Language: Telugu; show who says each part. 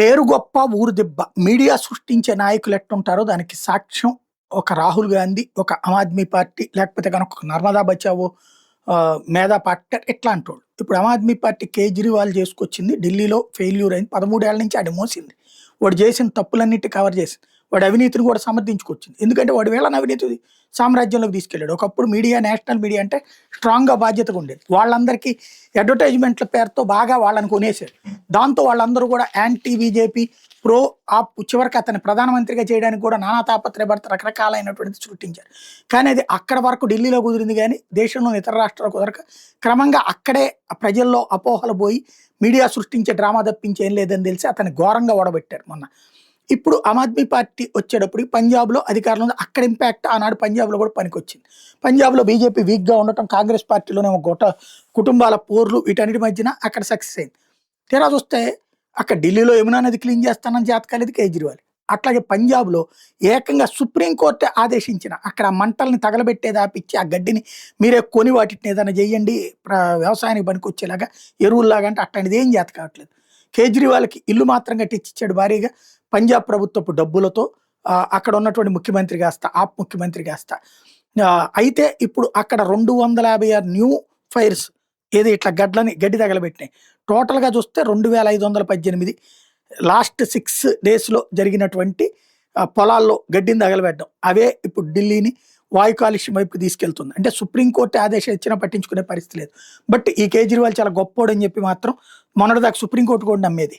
Speaker 1: పేరు గొప్ప ఊరు దెబ్బ. మీడియా సృష్టించే నాయకులు ఎట్టుంటారో దానికి సాక్ష్యం ఒక రాహుల్ గాంధీ, ఒక ఆమ్ ఆద్మీ పార్టీ, లేకపోతే గనక ఒక నర్మదా బచావో మేధా పాట్కర్ ఇట్లాంటోళ్ళు. ఇప్పుడు ఆమ్ ఆద్మీ పార్టీ కేజ్రీవాల్ చేసుకొచ్చింది ఢిల్లీలో ఫెయిల్యూర్ అయింది. 13 ఏళ్ల నుంచి ఆడ మోసింది. వాడు చేసిన తప్పులన్నిటి కవర్ చేసింది. వాడి అవినీతిని కూడా సమర్థించుకొచ్చింది. ఎందుకంటే వాడు వీళ్ళని అవినీతి సామ్రాజ్యంలోకి తీసుకెళ్ళాడు. ఒకప్పుడు మీడియా, నేషనల్ మీడియా అంటే స్ట్రాంగ్‌గా బాధ్యతగా ఉండేది. వాళ్ళందరికీ అడ్వర్టైజ్‌మెంట్‌ల పేరుతో బాగా వాళ్ళని కొనేసారు. దాంతో వాళ్ళందరూ కూడా యాంటీ బీజేపీ, ప్రో ఆప్ చివరికి అతన్ని ప్రధానమంత్రిగా చేయడానికి కూడా నానా తాపత్రయపడితే రకరకాలైనటువంటిది సృష్టించారు. కానీ అది అక్కడ వరకు ఢిల్లీలో కుదిరింది గానీ, దేశంలోని ఇతర రాష్ట్రాలు కుదరక క్రమంగా అక్కడే ప్రజల్లో అపోహలు పోయి మీడియా సృష్టించే డ్రామా తప్పించి ఏం లేదని తెలిసి అతన్ని ఘోరంగా ఓడబెట్టారు మొన్న. ఇప్పుడు ఆమ్ ఆద్మీ పార్టీ వచ్చేటప్పటికి పంజాబ్‌లో అధికారంలో ఉంది. అక్కడ ఇంపాక్ట్ ఆనాడు పంజాబ్‌లో కూడా పనికొచ్చింది. పంజాబ్‌లో బీజేపీ వీక్‌గా ఉండటం, కాంగ్రెస్ పార్టీలోనేమో కుటుంబాల పోర్లు వీటన్నిటి మధ్యన అక్కడ సక్సెస్ అయింది. తీరా చూస్తే అక్కడ ఢిల్లీలో యమునా నది క్లీన్ చేస్తానని జాతకాలేదు కేజ్రీవాల్. అట్లాగే పంజాబ్‌లో ఏకంగా సుప్రీం కోర్టే ఆదేశించిన అక్కడ ఆ మంటల్ని తగలబెట్టేది ఆపిచ్చి, ఆ గడ్డిని మీరే కొని వాటిని ఏదైనా చేయండి వ్యవసాయానికి పనికొచ్చేలాగా, ఎరువుల్లాగా అంటే అట్లాంటిది ఏం చేత కావట్లేదు. కేజ్రీవాల్‌కి ఇల్లు మాత్రం కట్టించిచ్చాడు భారీగా పంజాబ్ ప్రభుత్వపు డబ్బులతో. అక్కడ ఉన్నటువంటి ముఖ్యమంత్రి కాస్త, ఆప్ ముఖ్యమంత్రి కాస్త. అయితే ఇప్పుడు అక్కడ 256 న్యూ ఫైర్స్ ఏది ఇట్లా గడ్డి తగలబెట్టినాయి. టోటల్‌గా చూస్తే 2518 లాస్ట్ 6 డేస్‌లో జరిగినటువంటి పొలాల్లో గడ్డిని తగలబెట్టడం. అవే ఇప్పుడు ఢిల్లీని వాయు కాలుష్యం వైపుకి తీసుకెళ్తుంది. అంటే సుప్రీం కోర్ట్ ఆదేశం ఇచ్చినా పట్టించుకునే పరిస్థితి లేదు. బట్ ఈ కేజ్రీవాల్ చాలా గొప్పోడని చెప్పి మాత్రం మొన్నటిదాకా సుప్రీం కోర్ట్ కూడా నమ్మేది.